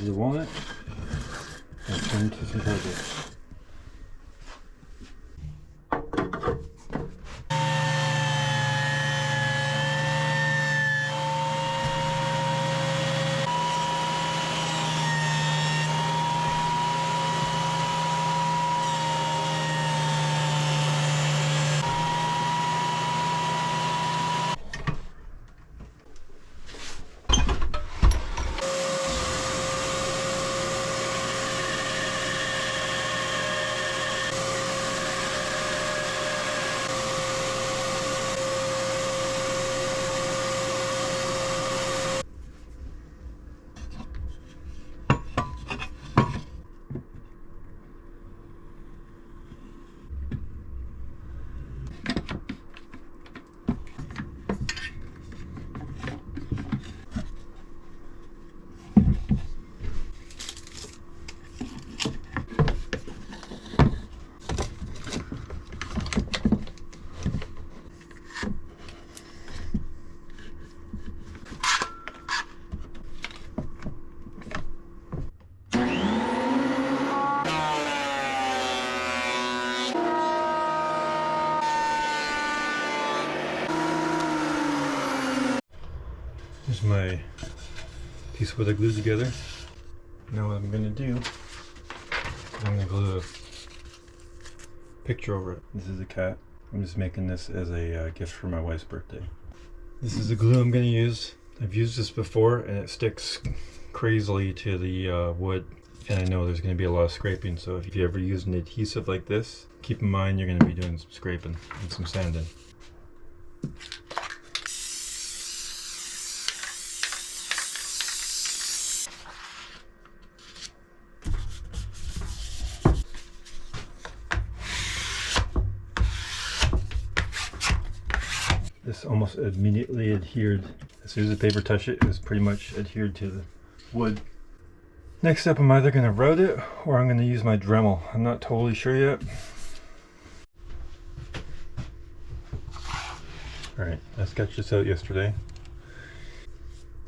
of the walnut and turn to some charcoal. Here's my piece of wood I glued together. Now what I'm going to do, I'm going to glue a picture over it. This is a cat. I'm just making this as a gift for my wife's birthday. This is the glue I'm going to use. I've used this before and it sticks crazily to the wood, and I know there's going to be a lot of scraping, so if you ever use an adhesive like this, keep in mind you're going to be doing some scraping and some sanding. This almost immediately adhered. As soon as the paper touched it, it was pretty much adhered to the wood. Next up, I'm either going to route it or I'm going to use my Dremel. I'm not totally sure yet. Alright, I sketched this out yesterday.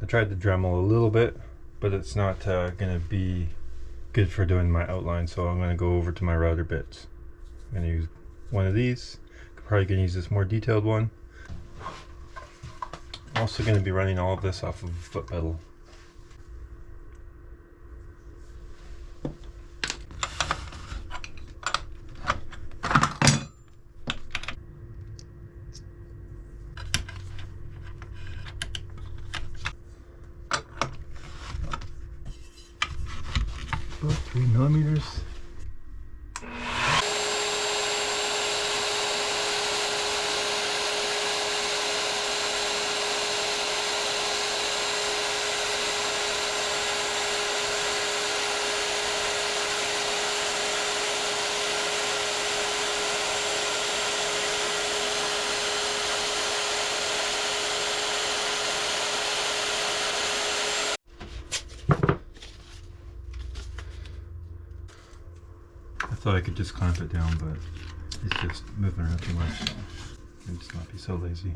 I tried the Dremel a little bit, but it's not going to be good for doing my outline, so I'm going to go over to my router bits. I'm going to use one of these. Probably going to use this more detailed one. I'm also going to be running all of this off of a foot pedal. About 3 millimeters. I thought I could just clamp it down, but it's just moving around too much, so I'll just not be so lazy.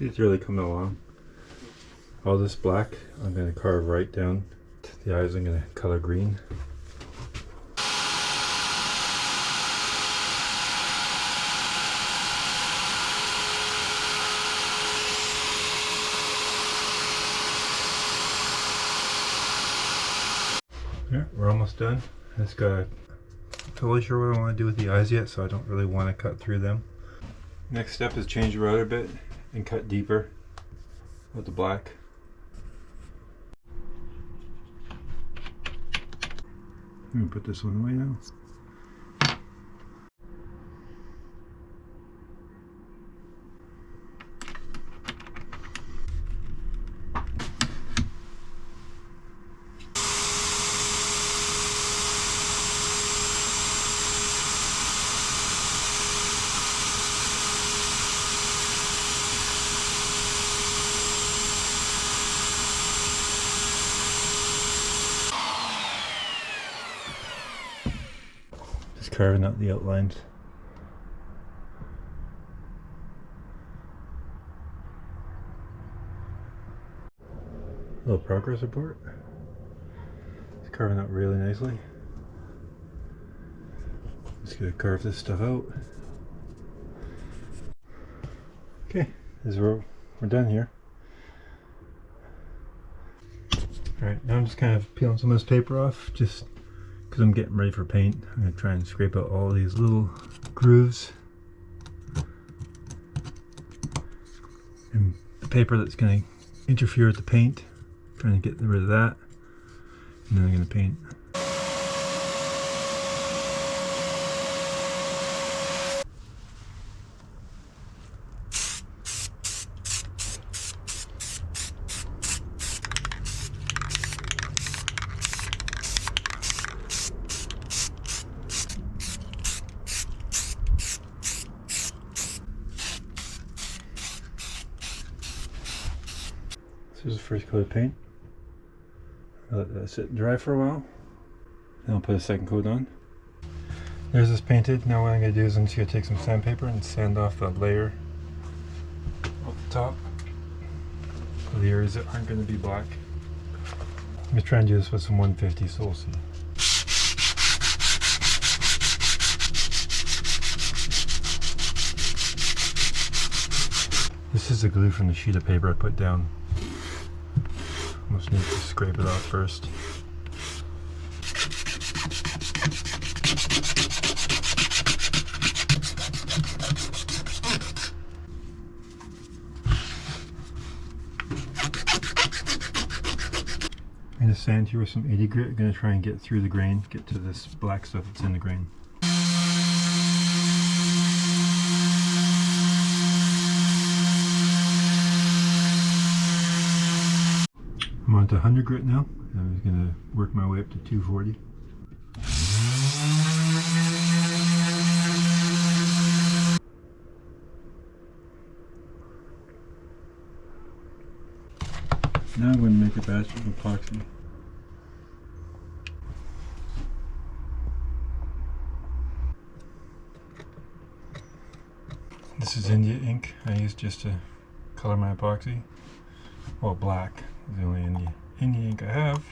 It's really coming along. All this black I'm going to carve right down to the eyes. I'm going to color green. Yeah, we're almost done. I just got totally sure what I want to do with the eyes yet, so I don't really want to cut through them. Next step is change the router bit and cut deeper with the black. I'm gonna put this one away now. Just carving out the outlines. Little progress report. It's carving out really nicely. Just gonna carve this stuff out. Okay, this is where we're done here. Alright, now I'm just kind of peeling some of this paper off just because I'm getting ready for paint. I'm going to try and scrape out all these little grooves and the paper that's going to interfere with the paint. Trying to get rid of that, and then I'm going to paint. This is the first coat of paint. I'll let that sit and dry for a while. Then I'll put a second coat on. There's this painted. Now what I'm going to do is I'm just going to take some sandpaper and sand off the layer off the top. So the areas that aren't going to be black. I'm going to try and do this with some 150, so we'll see. This is the glue from the sheet of paper I put down. Almost need to scrape it off first. I'm going to sand here with some 80 grit. I'm going to try and get through the grain, get to this black stuff that's in the grain. I'm on to 100 grit now. I'm going to work my way up to 240. Now I'm going to make a batch of epoxy. This is India ink I use just to color my epoxy. Well, black is the only India ink I have.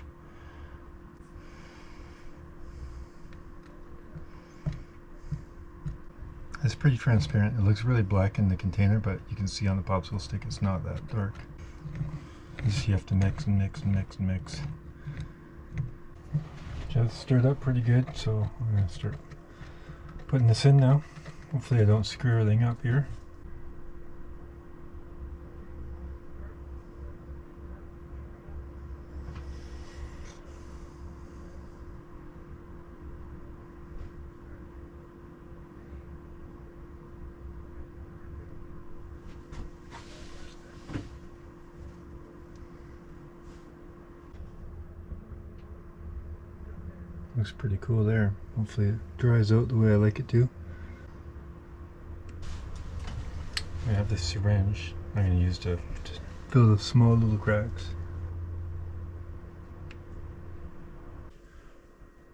It's pretty transparent. It looks really black in the container, but you can see on the popsicle stick it's not that dark. Just you have to mix and mix and mix and mix. Just stirred up pretty good, so I'm going to start putting this in now. Hopefully I don't screw everything up here. Looks pretty cool there. Hopefully it dries out the way I like it to. I have this syringe I'm going to use to fill the small little cracks.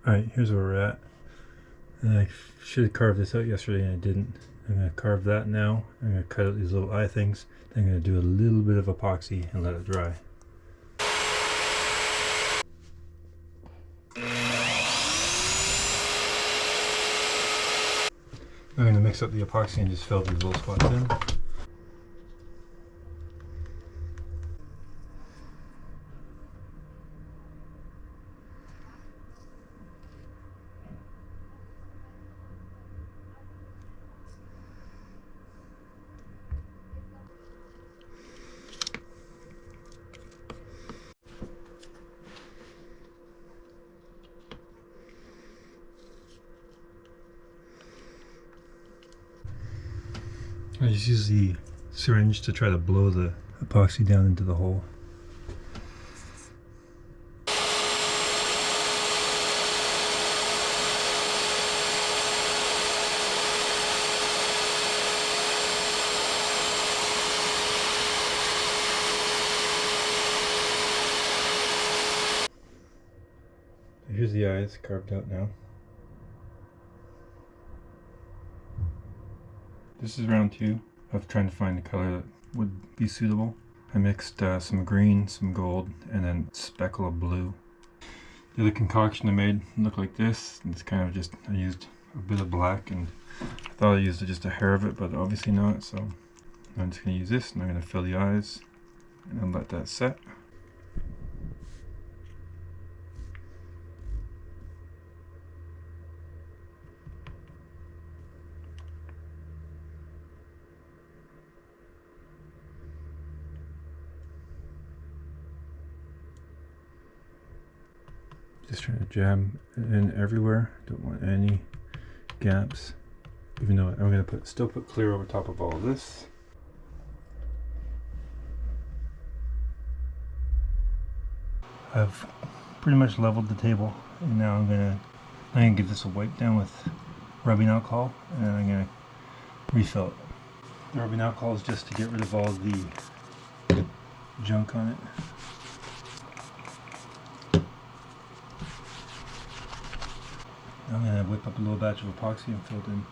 Alright, here's where we're at. And I should have carved this out yesterday and I didn't. I'm going to carve that now. I'm going to cut out these little eye things. Then I'm going to do a little bit of epoxy and let it dry. I'm going to mix up the epoxy and just fill these little spots in. I just use the syringe to try to blow the epoxy down into the hole. Here's the eyes carved out now. This is round 2 of trying to find a color that would be suitable. I mixed some green, some gold, and then speckle of blue. The other concoction I made looked like this. It's kind of just, I used a bit of black, and I thought I used just a hair of it, but obviously not. So I'm just going to use this, and I'm going to fill the eyes and then let that set. Just trying to jam it in everywhere. Don't want any gaps. Even though I'm going to still put clear over top of all of this. I've pretty much leveled the table, and now I'm gonna give this a wipe down with rubbing alcohol, and then I'm gonna refill it. The rubbing alcohol is just to get rid of all the junk on it. I'm going to whip up a little batch of epoxy and fill it in.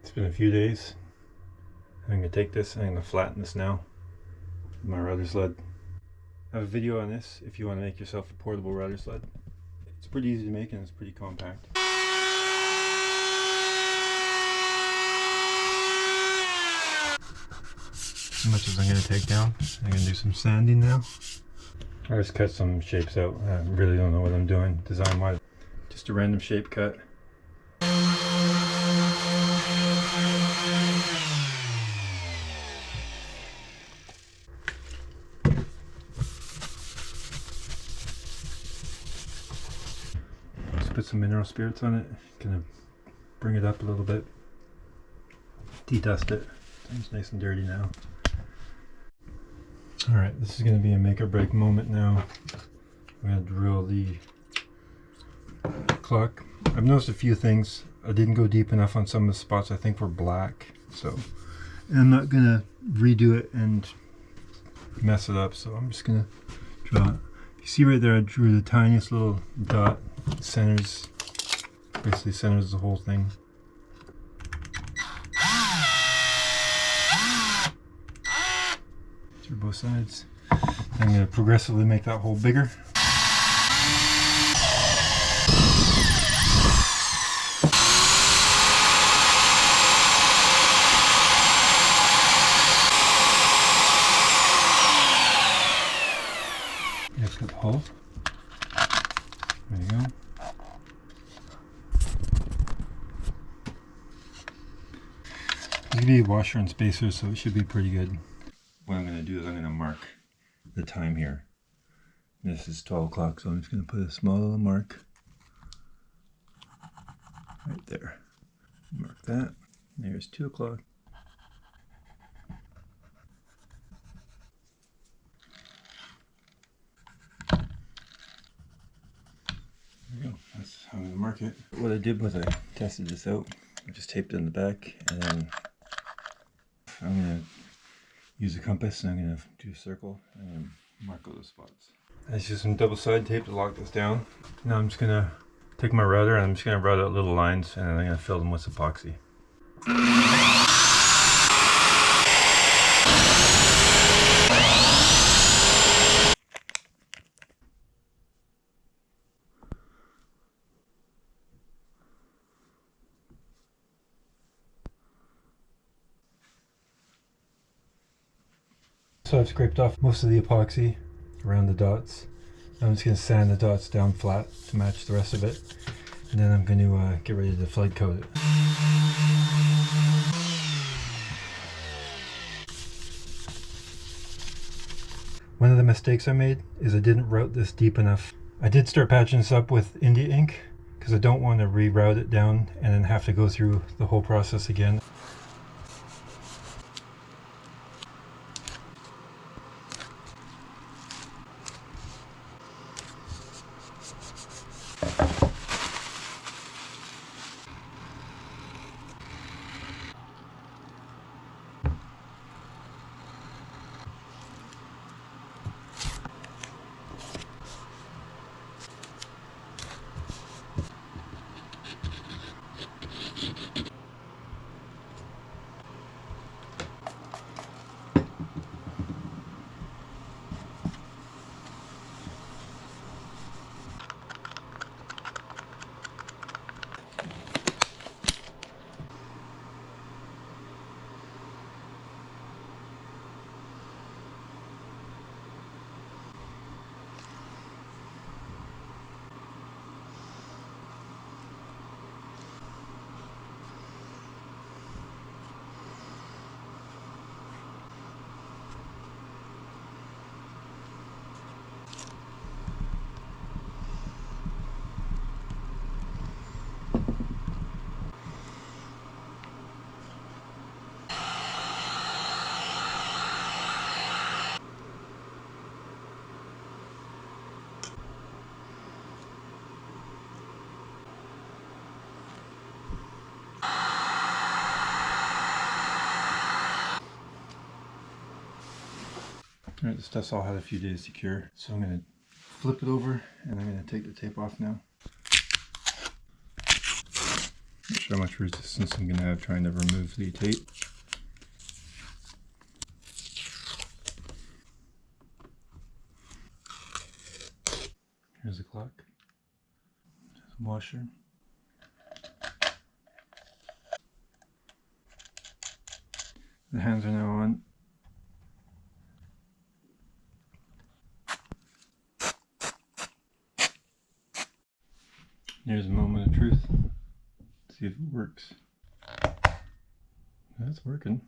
It's been a few days. I'm going to take this and I'm going to flatten this now with my router sled. I have a video on this if you want to make yourself a portable router sled. It's pretty easy to make and it's pretty compact. As much as I'm going to take down, I'm going to do some sanding now. I just cut some shapes out. I really don't know what I'm doing design wise. Just a random shape cut. Put some mineral spirits on it, gonna bring it up a little bit, de-dust it. It's nice and dirty now. Alright, this is gonna be a make or break moment now. I'm gonna drill the clock. I've noticed a few things. I didn't go deep enough on some of the spots I think were black, so I'm not gonna redo it and mess it up, so I'm just gonna draw it. You see right there I drew the tiniest little dot. Centers, basically centers the whole thing. Through both sides. I'm going to progressively make that hole bigger. Let's put the hole. There you go. It's going to be a washer and spacer, so it should be pretty good. What I'm going to do is I'm going to mark the time here. This is 12 o'clock, so I'm just going to put a small little mark right there. Mark that. There's 2 o'clock. There we go. That's how I'm going to mark it. What I did was I tested this out. I just taped it in the back, and then I'm going to use a compass, and I'm going to do a circle and mark all those spots. I just use some double side tape to lock this down. Now I'm just going to take my router and I'm just going to route out little lines, and then I'm going to fill them with epoxy. So I've scraped off most of the epoxy around the dots. I'm just going to sand the dots down flat to match the rest of it, and then I'm going to get ready to flood coat it. One of the mistakes I made is I didn't route this deep enough. I did start patching this up with India ink because I don't want to reroute it down and then have to go through the whole process again. Alright, this stuff's all had a few days to cure, so I'm going to flip it over and I'm going to take the tape off now. Not sure how much resistance I'm going to have trying to remove the tape. Here's the clock. There's a washer. The hands are now on. Here's a moment of truth. See if it works. That's working.